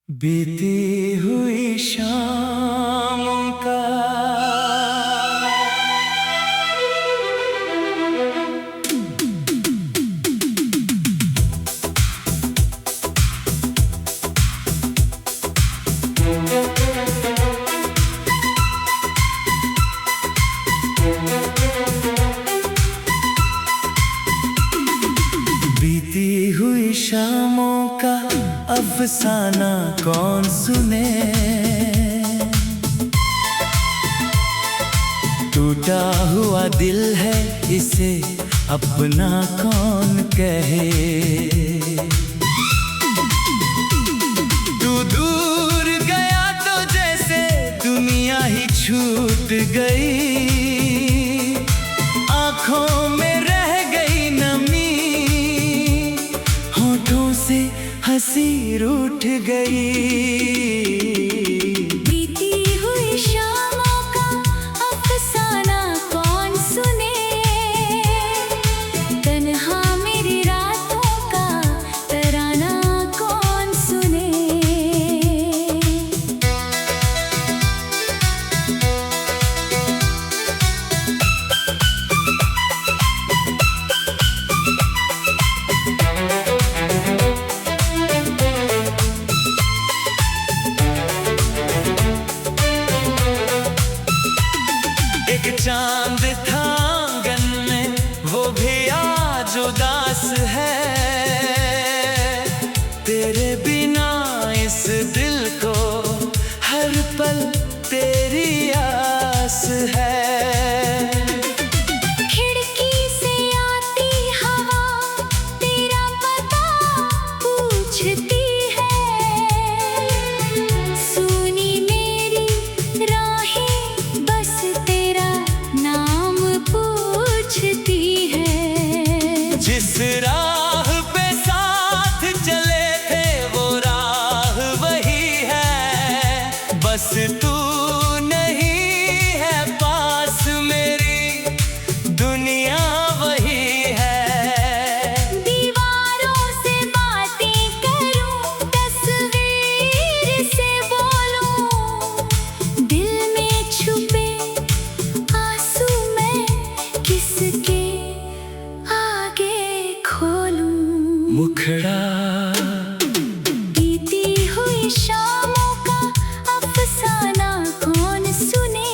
बीती हुई शामों का बीती हुई शामों का अफसाना कौन सुने। टूटा हुआ दिल है इसे अपना कौन कहे। तू दूर गया तो जैसे दुनिया ही छूट गई। आंखों में रह गई नमी, होठों से हंसी रूठ गई। बीती हुई शामों का अफसाना कौन सुने। तन्हा मेरी रातों का तराना कौन सुने। एक चांद था आंगन में, वो भी आज उदास है। तेरे बिना इस दिल को हर पल तेरी आस है। खिड़की से आती हवा तेरा पता पूछती है। सुनी मेरी राहें बस तेरा नाम पूछती है। जिस राह पे साथ चले थे वो राह वही है। बस तू नहीं है पास, मेरी दुनिया वही है। दीवारों से बातें करूं, तस्वीर से बोलूं। दिल में छुपे आंसू मैं किसके आगे खोलूं। मुखड़ा बीती हुई शामों का अफसाना कौन सुने।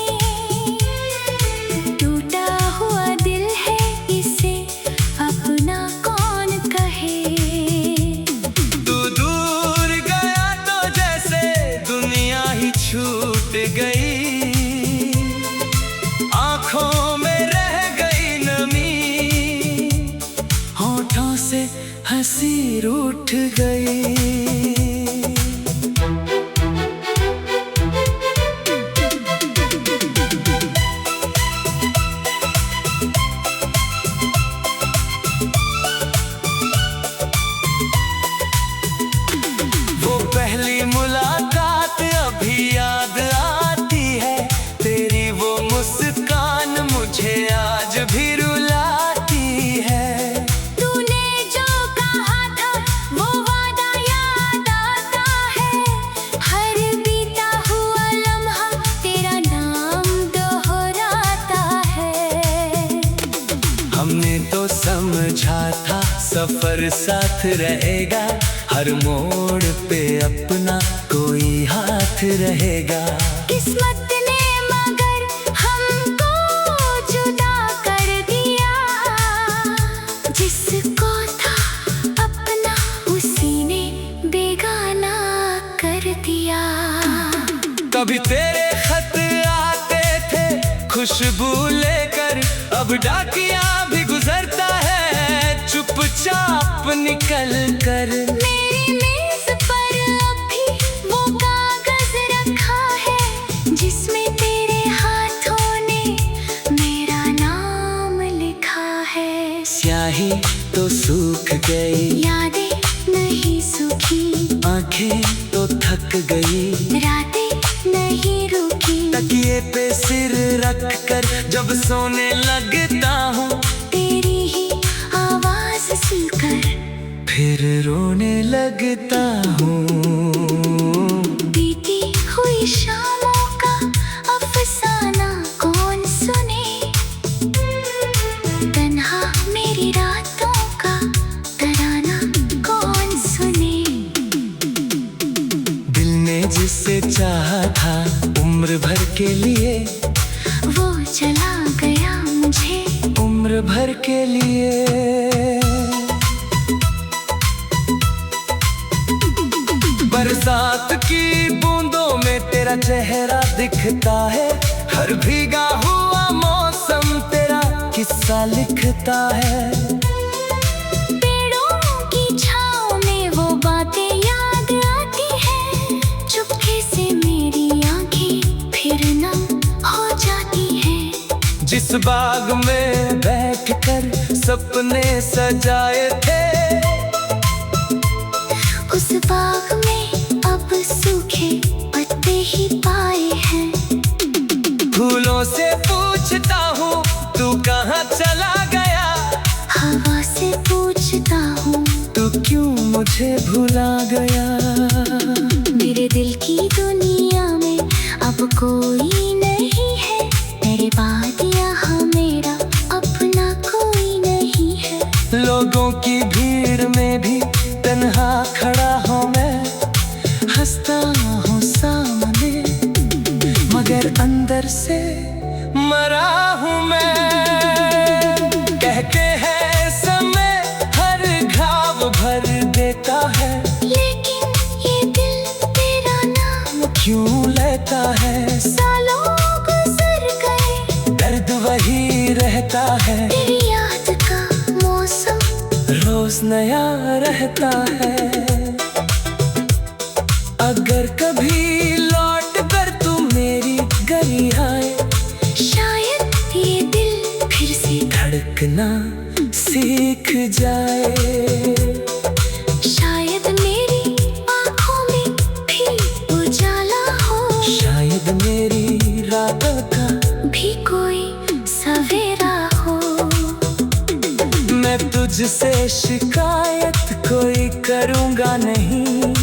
टूटा हुआ दिल है इसे अपना कौन कहे। तू दूर गया तो जैसे दुनिया ही छूट गई। आंखों में रह गई नमी, होठों से हंसी रूठ गई। वो पहली मुलाकात अभी याद आती है। तेरी वो मुस्कान मुझे आज भी रुलाती है। तूने जो कहा था वो वादा याद आता है। हर बीता हुआ लम्हा तेरा नाम दोहराता है। हमने तो समझा था सफर साथ रहेगा। हर मोड़ पे अपना कोई हाथ रहेगा। किस्मत ने मगर हमको जुदा कर दिया। जिसको था अपना उसी ने बेगाना कर दिया। कभी तेरे खत आते थे खुशबू लेकर, अब डाकिया भी गुजरता है चुपचाप निकल कर। मेरी मेज पर अभी वो कागज रखा है जिसमें तेरे हाथों ने मेरा नाम लिखा है। स्याही तो सूख गई, यादें नहीं सूखी। आंखें तो थक गई, रातें नहीं रुकी। तकिए पे सिर रख कर जब सोने लगता हूँ, तेरी ही आवाज सुनकर फिर रोने लगता हूँ। जिसे चाहा था उम्र भर के लिए, वो चला गया मुझे उम्र भर के लिए। बरसात की बूंदों में तेरा चेहरा दिखता है, हर भीगा हुआ मौसम तेरा किस्सा लिखता है। पेड़ों की छाँव में वो बातें याद आती है, चुपके से मेरी आंखें फिर नम हो जाती हैं। जिस बाग में बैठकर सपने सजाए थे, उस बाग में अब सूखे पत्ते ही पाए हैं। फूलों से पूछता हूँ तू कहाँ चला गया, हवा से पूछता हूँ तू क्यों मुझे भुला गया। मेरे दिल की दुनिया में अब कोई नहीं है, मेरे बाद यहाँ मेरा अपना कोई नहीं है। लोगों की भीड़ में भी तन्हा खड़ा हूँ मैं, हंसता हूँ सामने मगर अंदर से मरा हूँ मैं। कहते हैं समय हर घाव भर देता है, लेकिन ये दिल तेरा नाम क्यों लेता है। सालों गुजर गए, दर्द वही रहता है, तेरी याद का मौसम रोज नया रहता है। अगर कभी लौट कर तू मेरी गली आए, शायद ये दिल फिर से धड़कना सीख जाए। शायद मेरी आँखों में भी उजाला हो, शायद मेरी रातों का भी कोई सवेरा हो। मैं तुझसे शिकायत कोई करूँगा नहीं,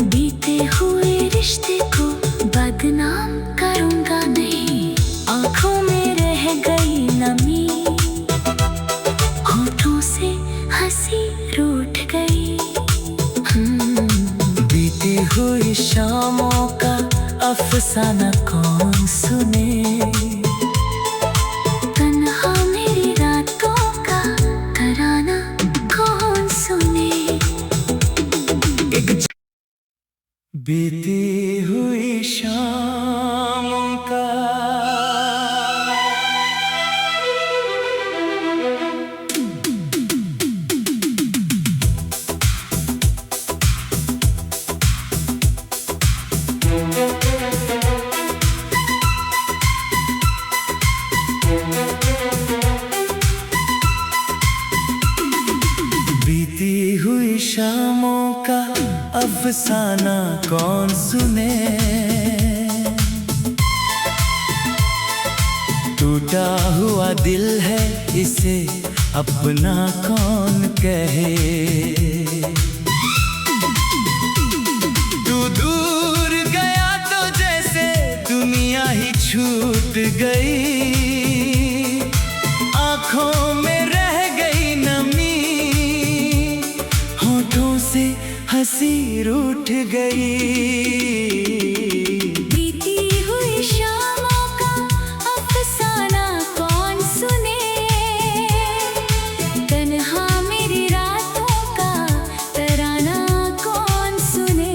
बीते हुए रिश्ते को बदनाम करूँगा नहीं। आँखों में रह गई नमी, होठों से हंसी रूठ गई। बीती हुई शामों का अफसाना कौन सुने, तन्हा मेरी रातों का तराना कौन सुने। बीती हुई शामों का बीती हुई शामों का अफसाना कौन सुने। टूटा हुआ दिल है इसे अपना कौन कहे। तू दूर गया तो जैसे दुनिया ही छूट गई, आँखों में रह गई नमी, होठों से हंसी रूठ गई। बीती हुई शामों का अफसाना कौन सुने, तन्हा मेरी रातों का तराना कौन सुने।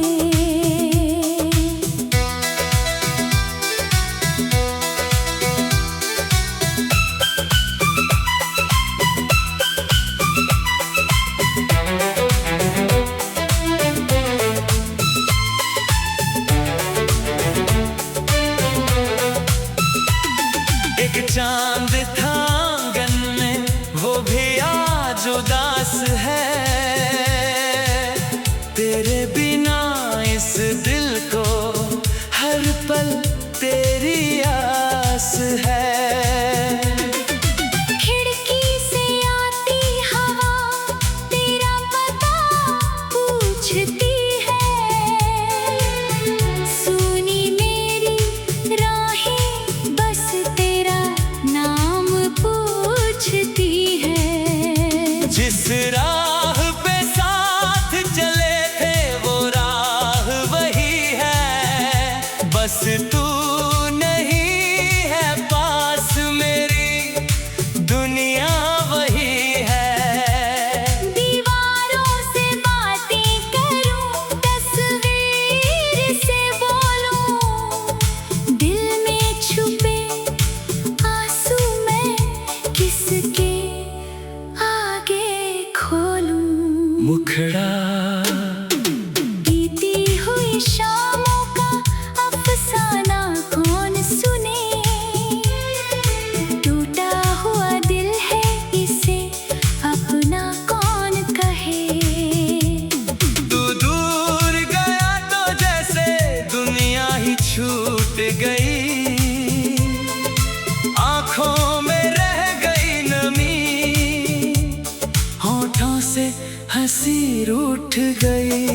रूठ गई।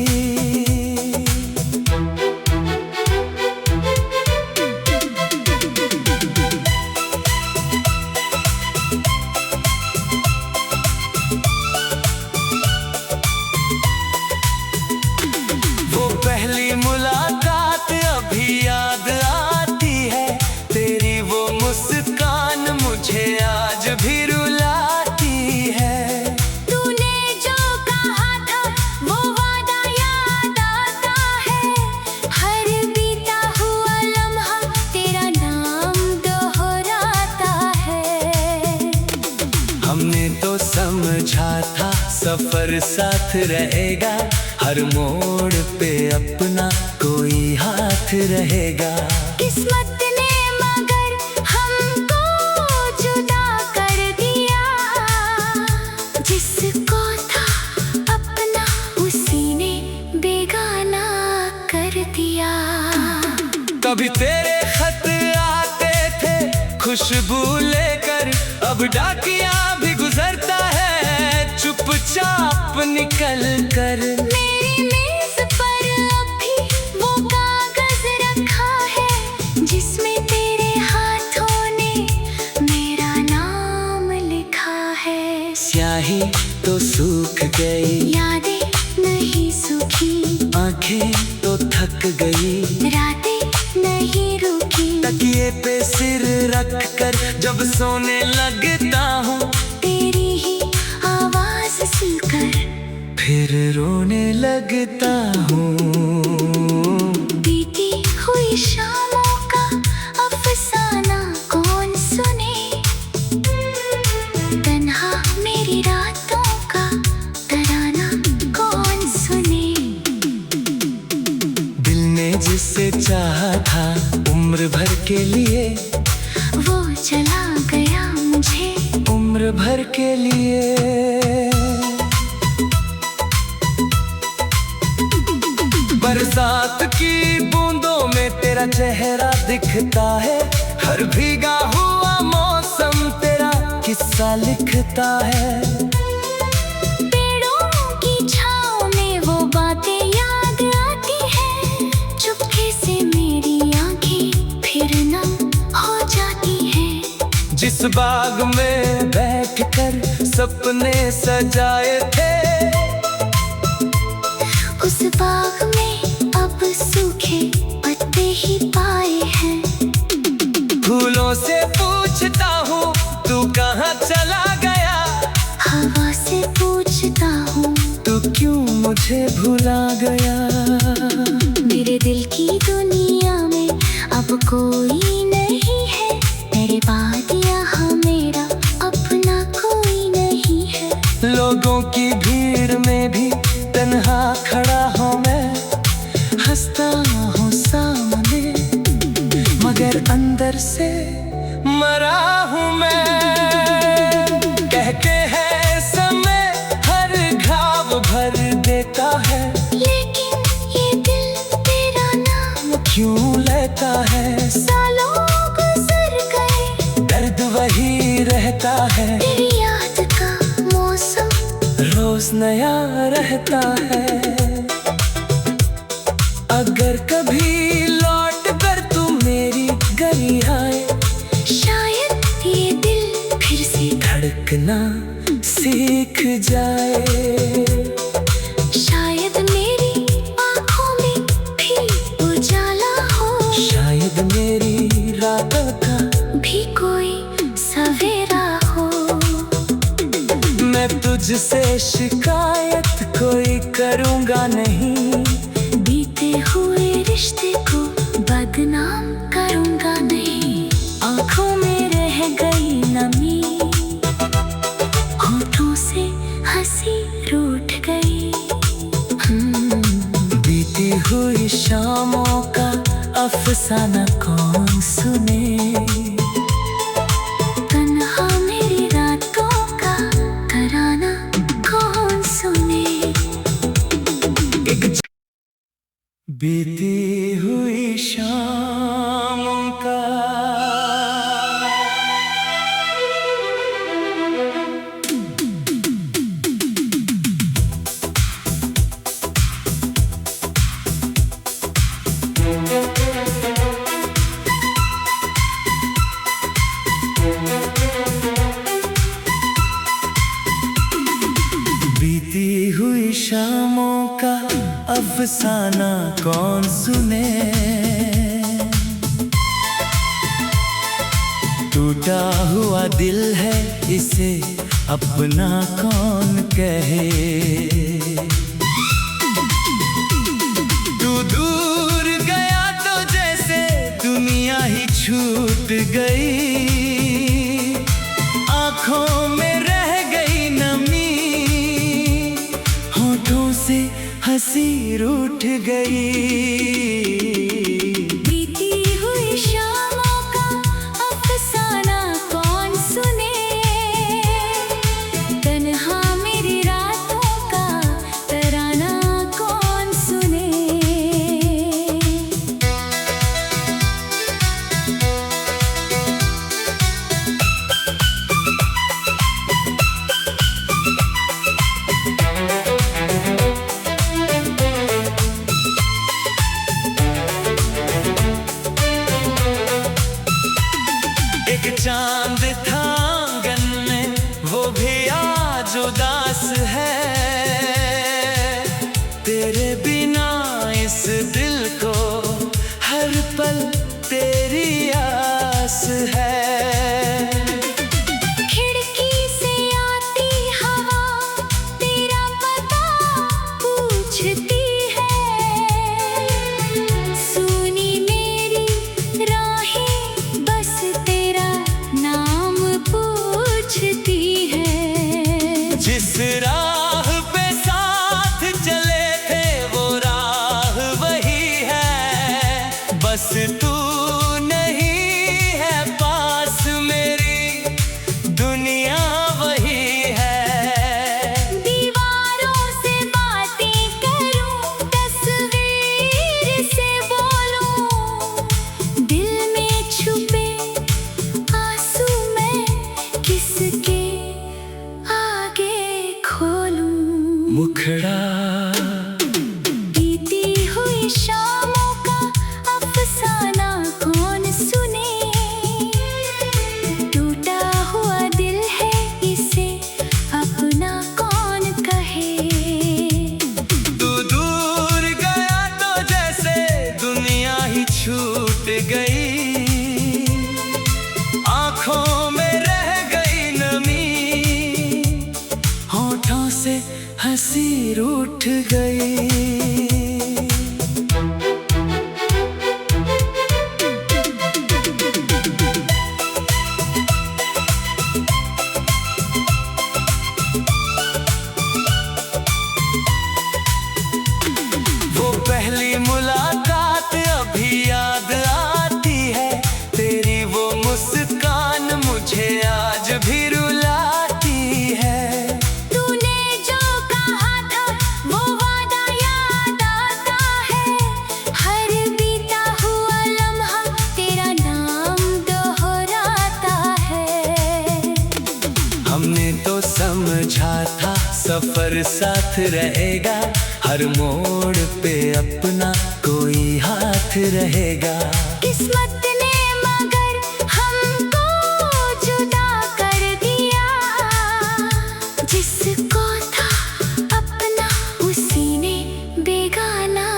वो पहली मुलाकात अभी याद आती है, तेरी वो मुस्कान मुझे आज भी रुलाती है। तूने जो कहा था वो वादा याद आता है, हर बीता हुआ लम्हा तेरा नाम दोहराता है। हमने तो समझा था सफर साथ रहेगा, हर मोड़ पे अपना कोई हाथ रहेगा। किस्मत ने मगर हमको जुदा कर दिया, जिसको था अपना उसी ने बेगाना कर दिया। कभी तेरे खत आते थे खुशबू लेकर, अब डाकिया भी गुजरता है चुपचाप निकल कर। मेरी मेज पर अभी वो कागज रखा है, जिसमें तेरे हाथों ने मेरा नाम लिखा है। स्याही तो सूख गई, यादें नहीं सूखी, आंखें तो थक गई, रातें नहीं रुकी। तकिए पे सिर रख कर जब सोने लगता हूँ, तेरी ही आवाज सुनकर फिर रोने लगता हूँ। बीती हुई शामों का अफसाना कौन सुने, तन्हा मेरी रातों का तराना कौन सुने। दिल ने जिसे चाहा था उम्र भर के लिए, वो चला गया मुझे उम्र भर के लिए। बरसात की बूंदों में तेरा चेहरा दिखता है, हर भीगा हुआ मौसम तेरा किस्सा लिखता है। पेड़ों की छाँव में वो बातें याद आती है, चुपके से मेरी आंखें फिर नम हो जाती हैं। जिस बाग में बैठकर सपने सजाए थे, उस बाग में अब सूखे पत्ते ही पाए हैं। फूलों से पूछता हूँ तू कहाँ चला गया, हवा से पूछता हूँ तू क्यों मुझे भुला गया। मेरे दिल की दुनिया में अब कोई नहीं है, तेरे बाद यहाँ मेरा अपना कोई नहीं है। लोगों की भीड़ में भी तन्हा खड़ा हूँ मैं, हंसता हूँ सामने मगर अंदर से मरा हूँ मैं। कह के है समय हर घाव भर देता है, लेकिन ये दिल तेरा नाम क्यों लेता है। सालों गुजर गए, दर्द वही रहता है, तेरी याद का मौसम रोज नया रहता है। अगर कभी लौट कर तू मेरी गली आए, शायद ये दिल फिर से धड़कना सीख जाए। शायद मेरी आँखों में भी उजाला हो, शायद मेरी रातों का भी कोई सवेरा हो। मैं तुझसे शिकायत कोई करूँगा नहीं, बीते हुए रिश्ते को बदनाम करूँगा नहीं। आँखों में रह गई नमी, होठों से हंसी रूठ गई। बीती हुई शामों का अफसाना कौन सुने, तन्हा मेरी रातों का तराना कौन सुने। बीती हुई शामों का अफसाना कौन सुने। टूटा हुआ दिल है इसे अपना कौन कहे। तू दूर गया तो जैसे दुनिया ही छूट गई। आँखों में रह गई नमी, होठों से हंसी रूठ गई। चांद था आंगन में वो भी आज उदास है। तेरे बिना इस दिल को हर पल तेरी आस है। खिड़की से आती हवा तेरा पता पूछती है। सुनी मेरी राहें बस तेरा नाम पूछती है। जिस राह पे साथ चले थे वो राह वही है। बस तू नहीं है पास मेरी दुनिया वही है। दीवारों से बातें करूं तस्वीर से बोलूं। दिल में छुपे आंसू मैं किसके आगे खोलूं। मुखड़ा बीती हुई शामों का अफसाना कौन सुने। टूटा हुआ दिल है इसे अपना कौन कहे। तू दूर गया तो जैसे दुनिया ही छूट गई। आँखों में रह गई नमी, होठों से हंसी रूठ गई। वो पहली मुलाकात अभी याद आती है। तेरी वो मुस्कान मुझे आज भी रुलाती है। तूने जो कहा था वो वादा याद आता है। हर बीता हुआ लम्हा तेरा नाम दोहराता है। हमने तो समझा था सफर साथ रहेगा। हर मोड़ पे अपना कोई हाथ रहेगा। किस्मत ने मगर हमको जुदा कर दिया। जिसको था अपना उसी ने बेगाना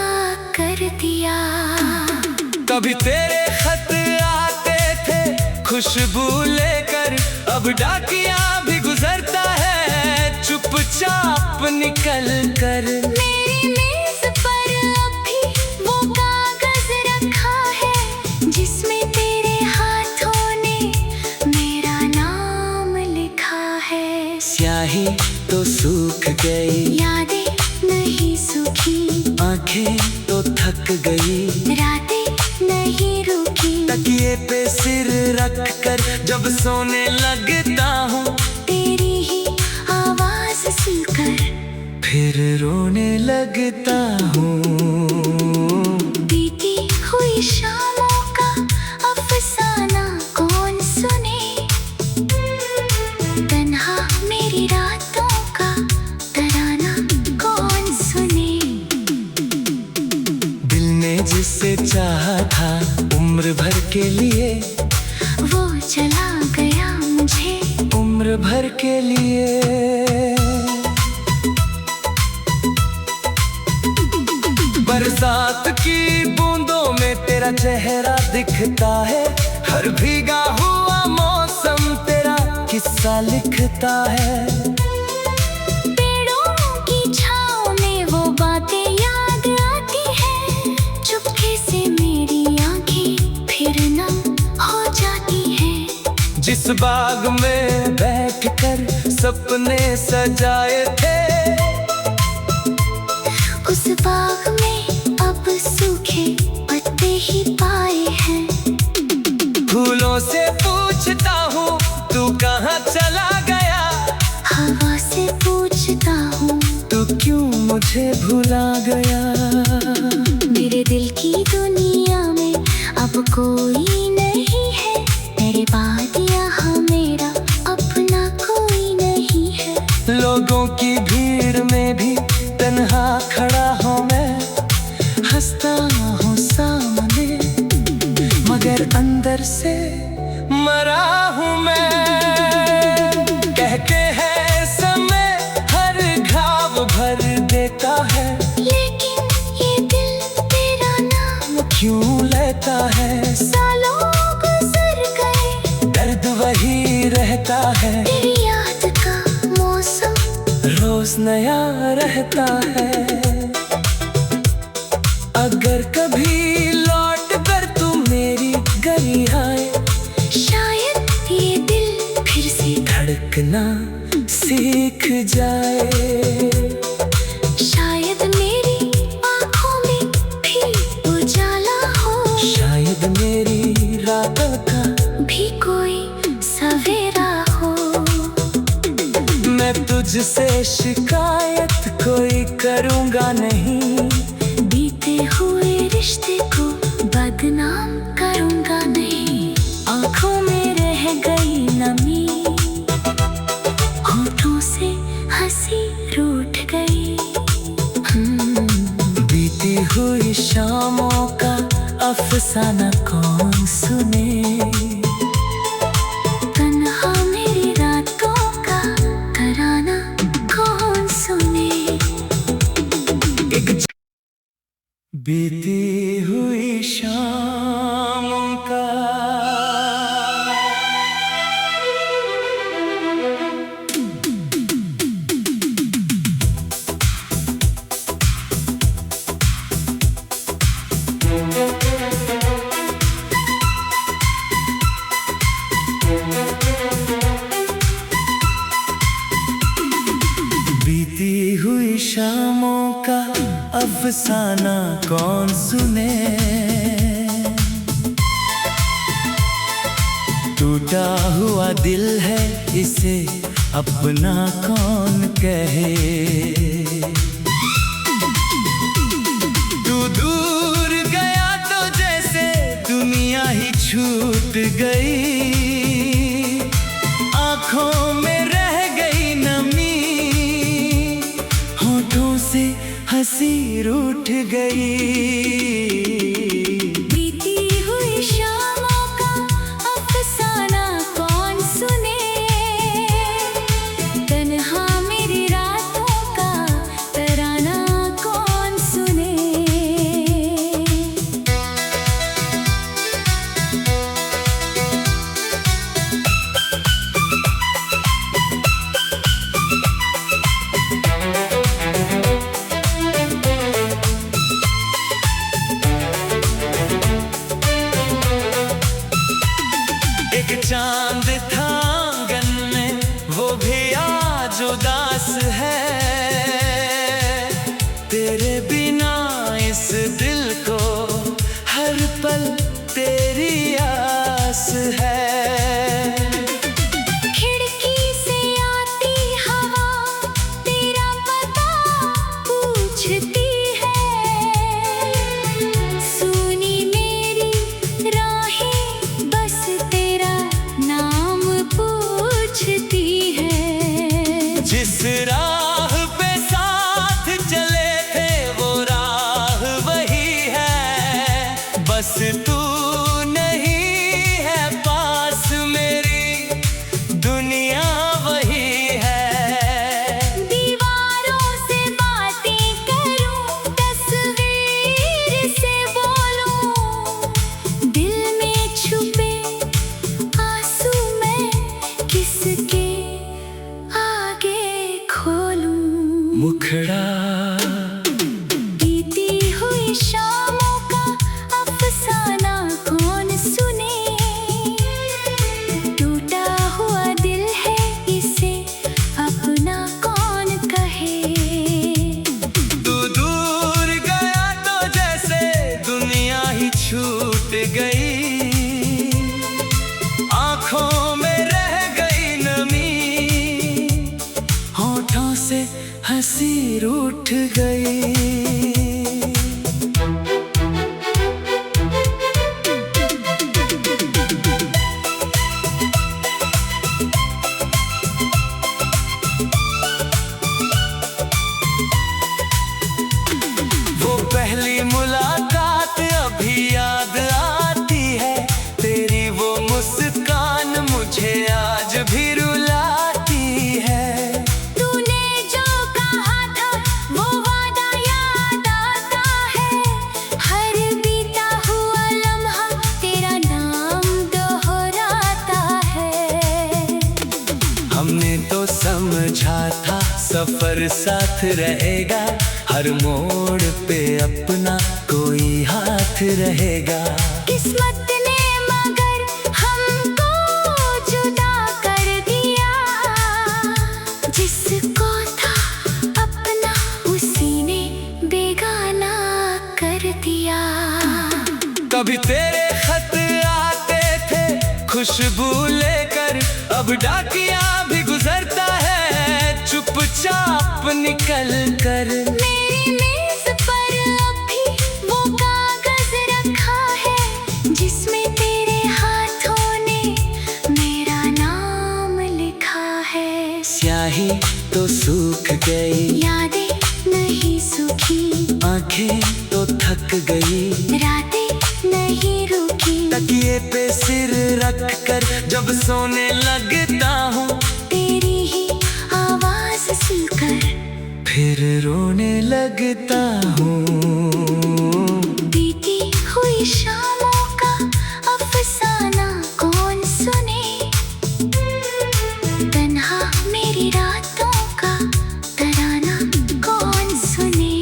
कर दिया। कभी तेरे खत आते थे खुशबू लेकर। अब डाकिया भी गुजरता है चुपचाप निकल कर। मेरी मेज पर अभी वो कागज रखा है जिसमें तेरे हाथों ने मेरा नाम लिखा है। स्याही तो सूख गई, यादें नहीं सूखी। आंखें तो थक गई, रातें नहीं रुकी। तकिए पे सिर रख कर जब सोने लगता हूँ। तेरी ही आवाज सुनकर फिर रोने लगता हूँ। बीती हुई शामों का अफसाना कौन सुने। तन्हा मेरी रातों का तराना कौन सुने। दिल ने जिसे चाहा था उम्र भर के लिए, वो चला गया मुझे उम्र भर के लिए। बरसात की बूंदों में तेरा चेहरा दिखता है, हर भीगा हुआ मौसम तेरा किस्सा लिखता है। पेड़ों की छाँव में वो बातें याद आती है, चुपके से मेरी आंखें फिर नम हो जाती हैं। जिस बाग में बैठकर सपने सजाए थे, उस बाग में अब सूखे पत्ते ही पाए हैं। फूलों से पूछता हूँ तू कहाँ चला गया, हवा से पूछता हूँ तू क्यों मुझे भुला गया। मेरे दिल की दुनिया में अब कोई नहीं है, तेरे बाद यहाँ मेरा अपना कोई नहीं है। लोगों की भीड़ में भी तन्हा खड़ा हूँ मैं, हंसता हूँ सामने मगर अंदर से मरा हूँ मैं। कहते हैं समय हर घाव भर देता है, लेकिन ये दिल तेरा नाम क्यों लेता है। सालों गुजर गए, दर्द वही रहता है, तेरी याद का मौसम रोज नया रहता है। अगर कभी लौट कर तू मेरी गली आए, शायद ये दिल फिर से धड़कना सीख जाए। शायद मेरी आँखों में भी उजाला हो, शायद मेरी रातों का भी कोई सवेरा हो। मैं तुझसे शिकायत कोई करूँगा नहीं, बीते हुए रिश्ते को बदनाम करूँगा नहीं। आँखों में रह गई नमी, होठों से हंसी रूठ गई। बीती हुई शामों का अफसाना कौन सुने, तन्हा मेरी रातों का तराना कौन सुने। एक बीती हुई शामों का बीती हुई शामों का अफसाना कौन सुने। टूटा हुआ दिल है इसे अपना कौन कहे। तू दूर गया तो जैसे दुनिया ही छूट गई, आँखों में रह गई नमी, होठों से हंसी रूठ गई। बीती हुई शामों का अफसाना कौन सुने, तन्हा मेरी रातों का तराना कौन सुने। एक चांद था आंगन में वो भी आज उदास है, तेरे बिना इस दिल को हर पल तेरी आस है। खिड़की से आती हवा तेरा पता पूछती है, सुनी मेरी राहें बस तेरा नाम पूछती है। जिस राह पे साथ चले थे वो राह वही है, बस तू नहीं है पास मेरी दुनिया वही है। दीवारों से बातें करूं तस्वीर गई, आंखों में रह गई नमी, होठों से हंसी रूठ गई। पहली मुलाकात अभी याद आती है, तेरी वो मुस्कान मुझे आज भी रुलाती है। तूने जो कहा था वो वादा याद आता है, हर बीता हुआ लम्हा तेरा नाम दोहराता है। हमने तो समझा था सफर साथ रहेगा, हर मोड़ पे अपना कोई हाथ रहेगा। किस्मत ने मगर हमको जुदा कर दिया, जिसको था अपना उसी ने बेगाना कर दिया। कभी तेरे खत आते थे खुशबू लेकर, अब डाकिया भी गुजरता है चुपचाप निकल कर। मेरी मेज पर अभी वो कागज रखा है, जिसमें तेरे हाथों ने मेरा नाम लिखा है। स्याही तो सूख गई, यादें नहीं सूखी, आंखें तो थक गई, रातें नहीं रुकी। तकिए पे सिर रख कर जब सोने लगता हूँ, तेरी ही आवाज सुनकर फिर रोने लगता हूँ। बीती हुई शामों का अफसाना कौन सुने, तन्हा मेरी रातों का तराना कौन सुने।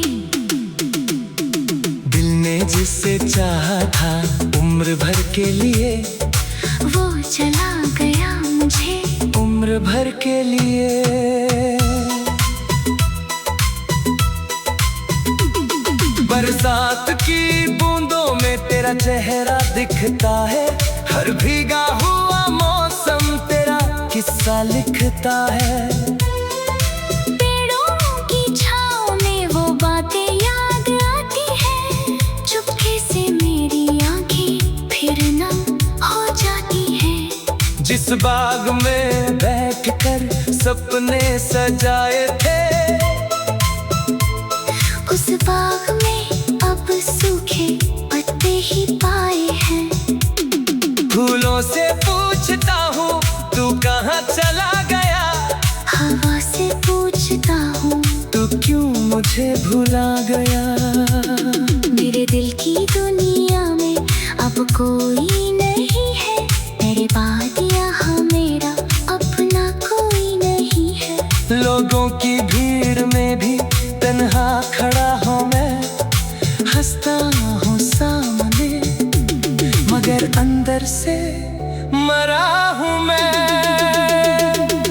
दिल ने जिसे चाहा था उम्र भर के लिए, वो चला गया मुझे उम्र भर के लिए। बरसात की बूंदों में तेरा चेहरा दिखता है, हर भीगा हुआ मौसम तेरा किस्सा लिखता है। पेड़ों की छाँव में वो बातें याद आती है, चुपके से मेरी आंखें फिर नम हो जाती हैं। जिस बाग में बैठकर सपने सजाए थे, उस बाग में अब सूखे पत्ते ही पाए हैं। फूलों से पूछता हूँ तू कहाँ चला गया, हवा से पूछता हूँ तू क्यों मुझे भुला गया। मेरे दिल की दुनिया में अब कोई नहीं है, तेरे बाद यहाँ मेरा अपना कोई नहीं है। लोगों की भीड़ में भी तन्हा खड़ा हूँ मैं, हंसता हूँ सामने मगर अंदर से मरा हूँ मैं।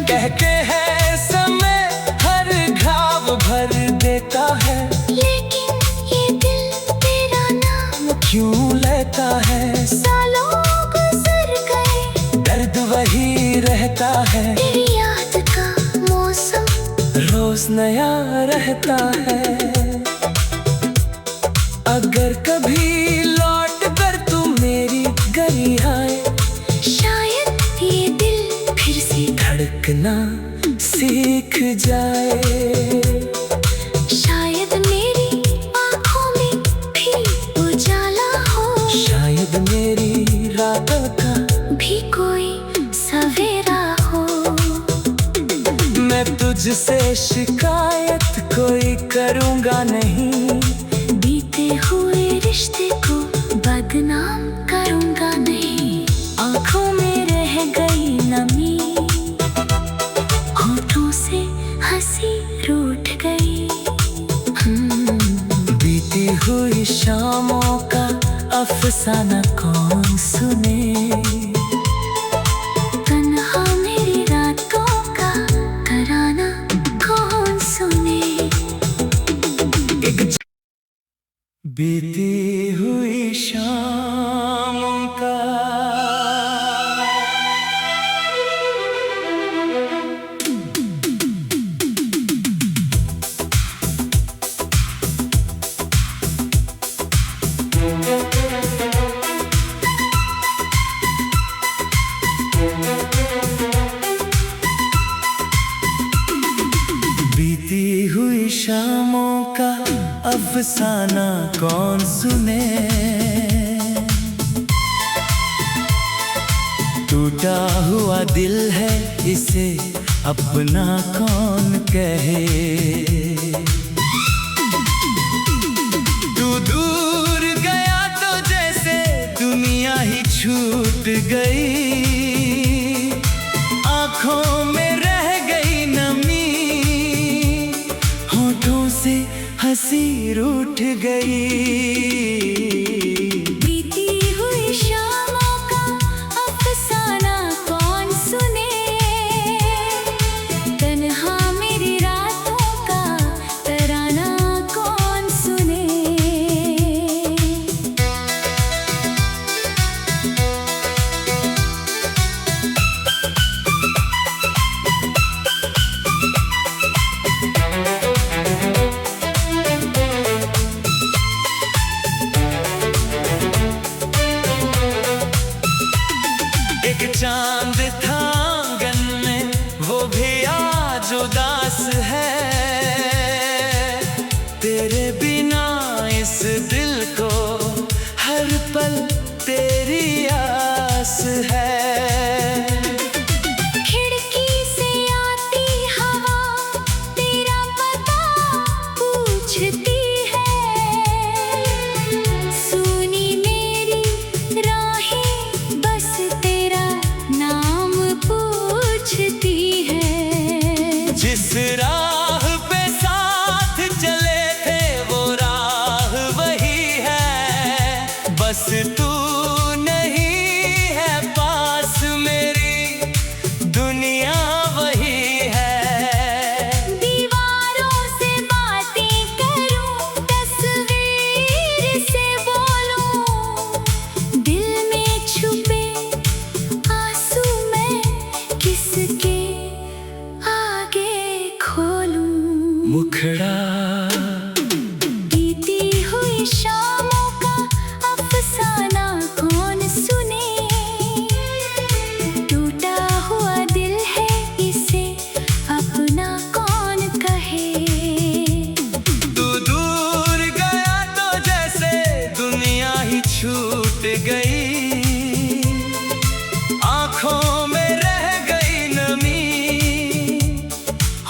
कह के है समय हर घाव भर देता है, लेकिन ये दिल तेरा नाम क्यों लेता है। सालों गुजर गए, दर्द वही रहता है, तेरी याद का मौसम रोज नया रहता है। अगर कभी लौट कर तू मेरी गली आए, शायद ये दिल फिर से धड़कना सीख जाए। शायद मेरी आँखों में भी उजाला हो, शायद मेरी रातों का भी कोई सवेरा हो। मैं तुझसे शिकायत कोई करूँगा नहीं, बीते हुए रिश्ते को बदनाम करूँगा नहीं। आँखों में रह गई नमी, होठों से हंसी रूठ गई। बीती हुई शामों का अफसाना कौन सुने, तन्हा मेरी रातों का तराना कौन सुने। बीती हुई शामों बीती हुई शामों का अफसाना कौन सुने, टूटा हुआ दिल है इसे अपना कौन कहे। तू दूर गया तो जैसे दुनिया ही छूट गई, आंखों में रह गई नमी, होठों से हंसी रूठ गई। बीती हुई शामों का अफसाना कौन सुने, तन्हा मेरी रातों का तराना कौन सुने। एक चांद था आंगन में, वो भी आज उदास है, तेरे बिना इस दिल को हर पल तेरी आस है। खिड़की से आती हवा तेरा पता पूछती है, सुनी मेरी राहें बस तेरा नाम पूछती है। जिस राह पे साथ चले थे वो राह वही है, बस तू नहीं है पास मेरी दुनिया वही है। दीवारों से बातें करूं, तस्वीर से बोलूं, दिल में छुपे आंसू मैं किसके आगे खोलूं। मुखड़ा बीती हुई शामों का अफसाना कौन सुने, टूटा हुआ दिल है इसे अपना कौन कहे। तू दूर गया तो जैसे दुनिया ही छूट गई, आंखों में रह गई नमी,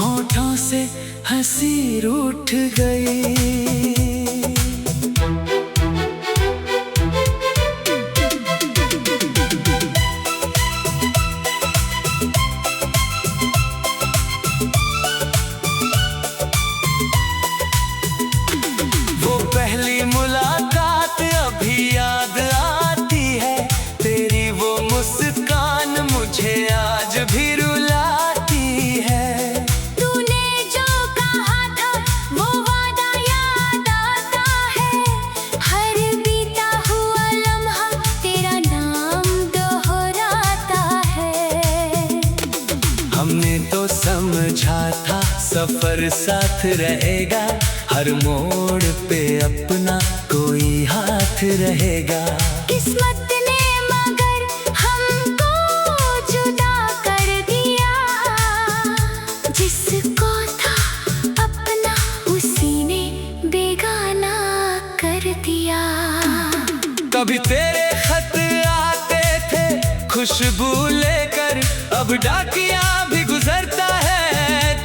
होठों से हंसी रूठ गई। वो पहली मुलाकात अभी याद आती है, तेरी वो मुस्कान मुझे आज भी रुलाती है। तूने जो कहा था वो वादा याद आता है, हर बीता हुआ लम्हा तेरा नाम दोहराता है। हमने तो समझा था सफर साथ रहेगा, हर मोड़ पे अपना कोई हाथ रहेगा। किस्मत ने मगर हमको जुदा कर दिया, जिसको था अपना उसी ने बेगाना कर दिया। कभी तेरे खत आते थे खुशबू लेकर, अब डाकिया भी गुजरता है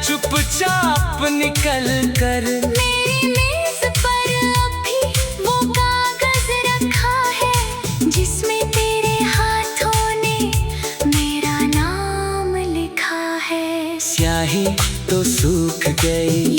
चुपचाप निकल कर। मेरी मेज पर अभी वो कागज रखा है, जिसमें तेरे हाथों ने मेरा नाम लिखा है। स्याही तो सूख गई,